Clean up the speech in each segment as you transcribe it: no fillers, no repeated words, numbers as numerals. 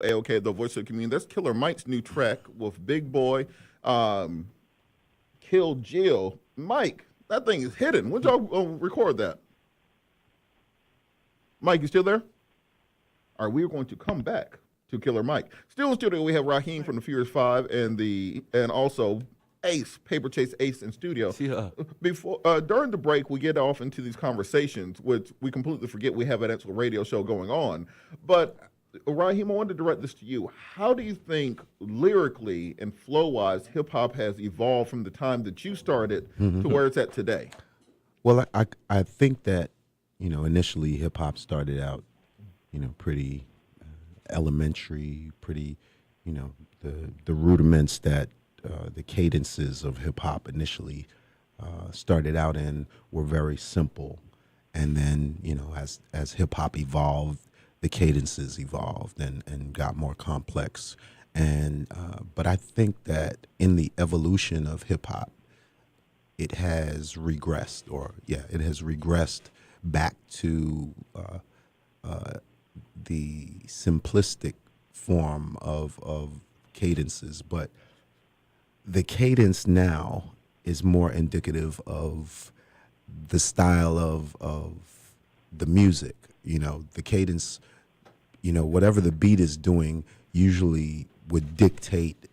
AOK, the voice of the community. That's Killer Mike's new track with Big Boy, um, Kill Jill. Mike, that thing is hidden. When y'all record that? Mike, you still there? All right, we are going to come back to Killer Mike. Still in studio, we have Rahiem from the Furious Five and also Ace, Paper Chase Ace in studio. Yeah. Before during the break, we get off into these conversations, which we completely forget we have an actual radio show going on. But Rahiem, I wanted to direct this to you. How do you think lyrically and flow wise hip hop has evolved from the time that you started to where it's at today? Well, I think that, initially hip hop started out, pretty elementary, pretty, the rudiments that the cadences of hip hop initially started out in were very simple. And then, as hip hop evolved, the cadences evolved and got more complex. And but I think that in the evolution of hip hop, it has regressed, it has regressed back to the simplistic form of cadences. But the cadence now is more indicative of the style of the music. The cadence, whatever the beat is doing usually would dictate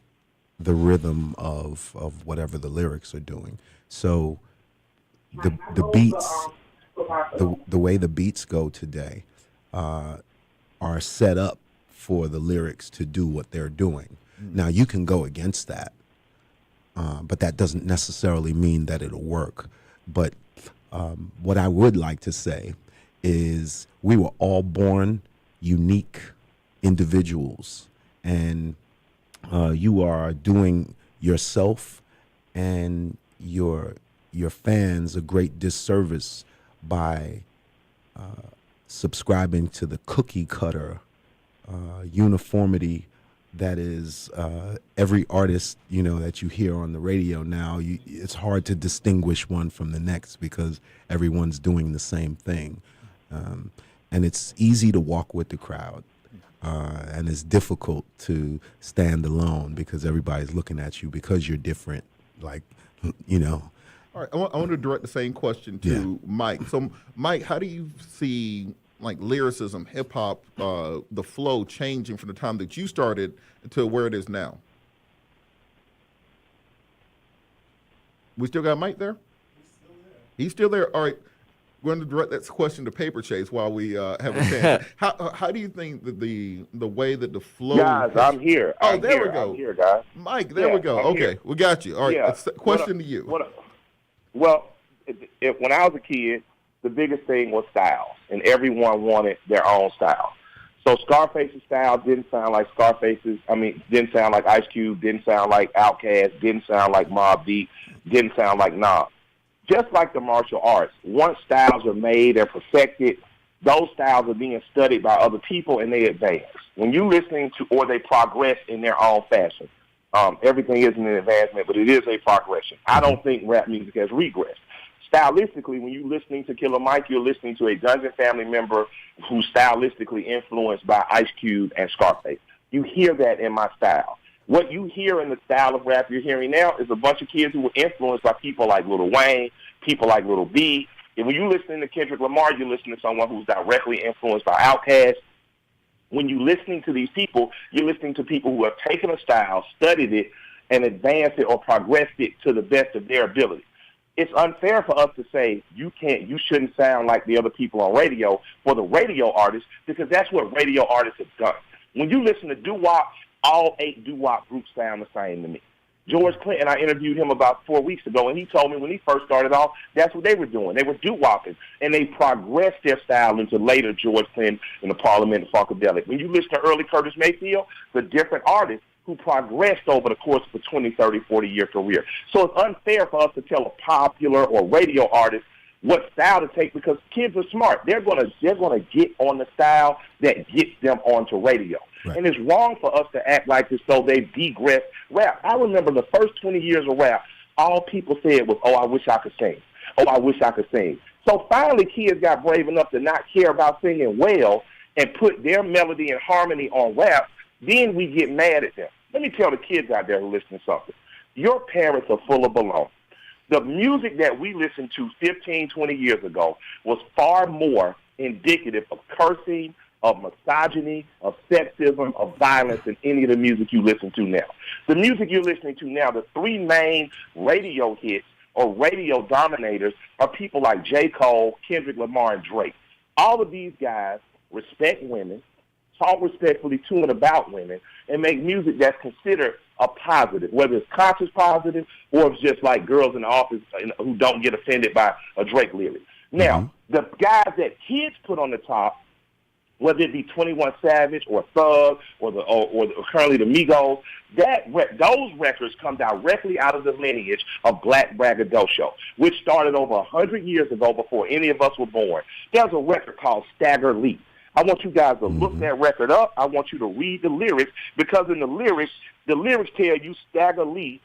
the rhythm of whatever the lyrics are doing. So the beats, the way the beats go today are set up for the lyrics to do what they're doing. Now you can go against that, but that doesn't necessarily mean that it'll work. But what I would like to say is we were all born unique individuals, and you are doing yourself and your fans a great disservice by subscribing to the cookie cutter uniformity that is every artist that you hear on the radio now. It's hard to distinguish one from the next because everyone's doing the same thing, and it's easy to walk with the crowd, and it's difficult to stand alone because everybody's looking at you because you're different. Like, All right, I want to direct the same question to Mike. So, Mike, how do you see like lyricism, hip hop, the flow changing from the time that you started to where it is now? We still got Mike there? He's still there. All right, we're going to direct that question to Paper Chase while we have a chance. How do you think that the way that the flow? Guys, I'm here. Oh, there we go. I'm here, guys. Mike, there we go. I'm Okay, here. we got you. All right, Yeah. question to you. Well, when I was a kid, the biggest thing was styles, and everyone wanted their own style. So Scarface's style didn't sound like Scarface's. Didn't sound like Ice Cube. Didn't sound like Outkast. Didn't sound like Mobb Deep. Didn't sound like Nas. Just like the martial arts, once styles are made and perfected, those styles are being studied by other people and they advance. When you're listening to, or they progress in their own fashion. Everything isn't an advancement, but it is a progression. I don't think rap music has regressed. Stylistically, when you're listening to Killer Mike, you're listening to a Dungeon family member who's stylistically influenced by Ice Cube and Scarface. You hear that in my style. What you hear in the style of rap you're hearing now is a bunch of kids who were influenced by people like Lil Wayne, people like Lil B. And when you're listening to Kendrick Lamar, you're listening to someone who's directly influenced by Outkast. When you're listening to these people, you're listening to people who have taken a style, studied it, and advanced it or progressed it to the best of their ability. It's unfair for us to say you shouldn't sound like the other people on radio for the radio artists, because that's what radio artists have done. When you listen to doo-wop, all 8 doo-wop groups sound the same to me. George Clinton, I interviewed him about 4 weeks ago, and he told me when he first started off, that's what they were doing. They were doo-wopping, and they progressed their style into later George Clinton and the Parliament and Funkadelic. When you listen to early Curtis Mayfield, the different artists who progressed over the course of a 20, 30, 40-year career. So it's unfair for us to tell a popular or radio artist what style to take, because kids are smart. They're gonna get on the style that gets them onto radio. Right. And it's wrong for us to act like as though they've degressed rap. I remember the first 20 years of rap, all people said was, oh, I wish I could sing. Oh, I wish I could sing. So finally kids got brave enough to not care about singing well and put their melody and harmony on rap. Then we get mad at them. Let me tell the kids out there who listen to something. Your parents are full of baloney. The music that we listened to 15, 20 years ago was far more indicative of cursing, of misogyny, of sexism, of violence than any of the music you listen to now. The music you're listening to now, the three main radio hits or radio dominators are people like J. Cole, Kendrick Lamar, and Drake. All of these guys respect women, talk respectfully to and about women, and make music that's considered a positive, whether it's conscious positive or it's just like girls in the office who don't get offended by a Drake lyric. Now, the guys that kids put on the top, whether it be 21 Savage or Thug or currently the Migos, those records come directly out of the lineage of Black Braggadocio, which started over 100 years ago before any of us were born. There's a record called Stagger Lee. I want you guys to look that record up. I want you to read the lyrics, because in the lyrics tell you Stagger Lee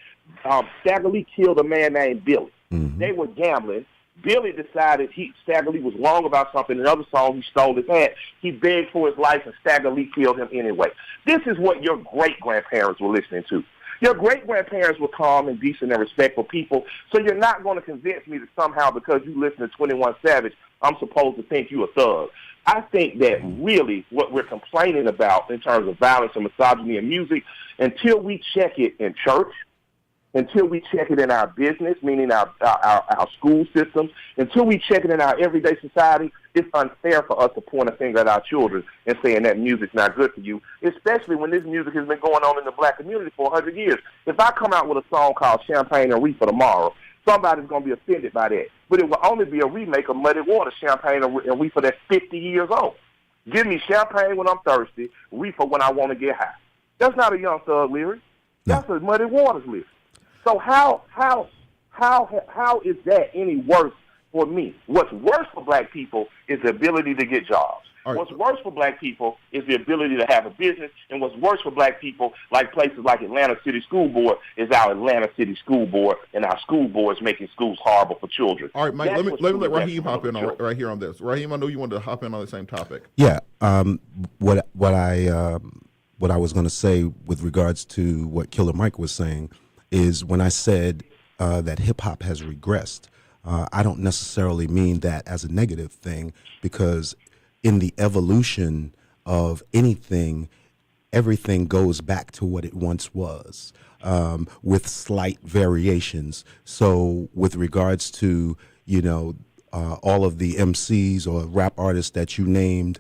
killed a man named Billy. They were gambling. Billy decided Stagger Lee was wrong about something. In another song, he stole his hat. He begged for his life, and Stagger Lee killed him anyway. This is what your great-grandparents were listening to. Your great-grandparents were calm and decent and respectful people, so you're not going to convince me that somehow because you listen to 21 Savage, I'm supposed to think you a thug. I think that really what we're complaining about in terms of violence and misogyny in music, until we check it in church, until we check it in our business, meaning our school systems, until we check it in our everyday society, it's unfair for us to point a finger at our children and saying that music's not good for you, especially when this music has been going on in the black community for 100 years. If I come out with a song called Champagne and Reefer tomorrow, somebody's going to be offended by that. But it will only be a remake of Muddy Water, Champagne and Reefer that's 50 years old. Give me champagne when I'm thirsty, reefer when I want to get high. That's not a Young Thug lyric. That's a Muddy Waters lyric. So how is that any worse for me? What's worse for black people is the ability to get jobs. Right. What's worse for black people is the ability to have a business. And what's worse for black people, like places like Atlanta City School Board, is our Atlanta City School Board and our school boards making schools horrible for children. All right, Mike, let me let Rahiem hop in right here on this. Rahiem, I know you wanted to hop in on the same topic. Yeah. What I was going to say with regards to what Killer Mike was saying is when I said that hip-hop has regressed, I don't necessarily mean that as a negative thing, because in the evolution of anything, everything goes back to what it once was, with slight variations. So with regards to, all of the MCs or rap artists that you named,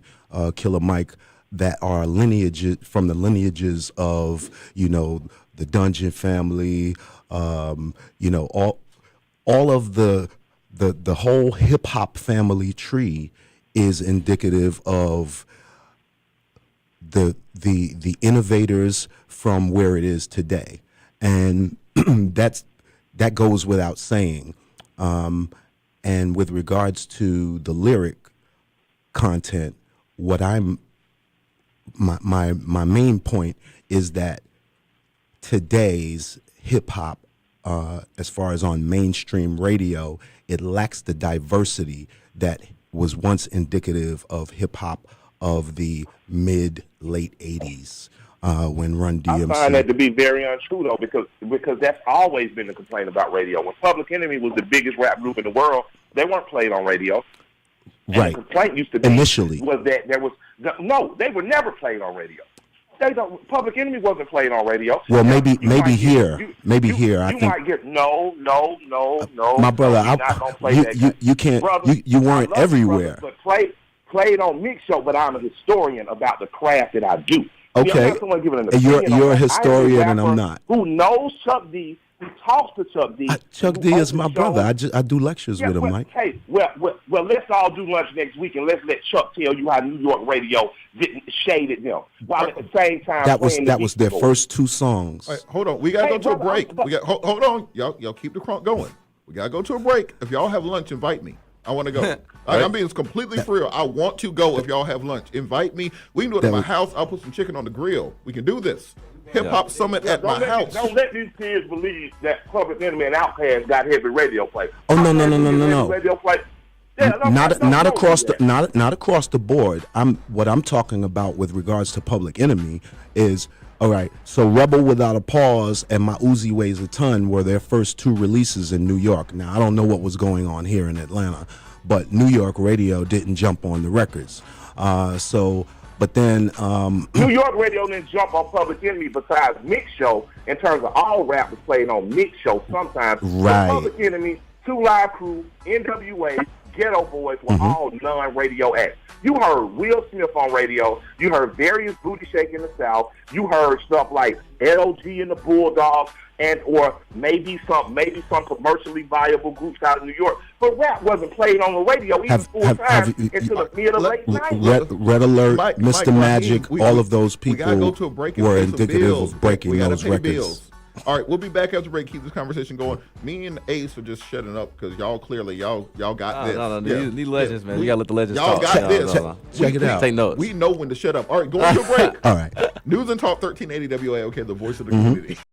Killer Mike, that are from the lineages of, the Dungeon Family, all of the whole hip hop family tree is indicative of the innovators from where it is today, and that goes without saying. And with regards to the lyric content, what my main point is that today's hip hop, as far as on mainstream radio, it lacks the diversity that was once indicative of hip hop of the late 80s, when Run DMC. I find that to be very untrue, though, because that's always been the complaint about radio. When Public Enemy was the biggest rap group in the world, they weren't played on radio. And right. The complaint used to be initially was that they were never played on radio. Public Enemy wasn't played on radio. Well, maybe here. I think might get no. My brother, you can't. Brother, you weren't everywhere. Brother, but played on Mix Show. But I'm a historian about the craft that I do. Okay, you're a historian, and I'm not. Who knows Chuck D? Who talks to Chuck D? Chuck D is my brother. I do lectures with him, Mike. Hey, well, let's all do lunch next week, and let's let Chuck tell you how New York radio didn't shaded them, while at the same time that was their first two songs. Right, hold on, we gotta go to a break. Hold on, y'all keep the crunk going. We gotta go to a break. If y'all have lunch, invite me. I want to go. I'm being completely free. I want to go. If y'all have lunch, invite me. We can do it at my house. I'll put some chicken on the grill. We can do this. Hip Hop Summit at my house. Don't let these kids believe that Public Enemy and Outkast got heavy radio play. Oh, no. Radio play. Yeah, no, not no, across yeah. the not across the board. What I'm talking about with regards to Public Enemy is, all right. So Rebel Without a Pause and My Uzi Weighs a Ton were their first two releases in New York. Now I don't know what was going on here in Atlanta, but New York radio didn't jump on the records. But then New York radio didn't jump on Public Enemy besides Mix Show. In terms of all rap was played on Mix Show sometimes. Right. So Public Enemy, Two Live Crew, NWA, Ghetto Boys were all non-radio acts. You heard Will Smith on radio. You heard various Booty Shake in the South. You heard stuff like LOG and the Bulldogs, and or maybe some commercially viable groups out of New York. But rap wasn't played on the radio even full time until the mid or late 90s. Red Alert, Mike, Mr. Magic, we- all of those we gotta people go to a break and were pay some indicative bills. of breaking We gotta those pay records. bills. All right, we'll be back after break. Keep this conversation going. Me and Ace are just shutting up because y'all clearly y'all got this. No, Yeah. these legends, man. We gotta let the legends Y'all talk. got this. Check it out. Take notes. We know when to shut up. All right, going to a break. All right. News and Talk 1380 WAOK, the voice of the community.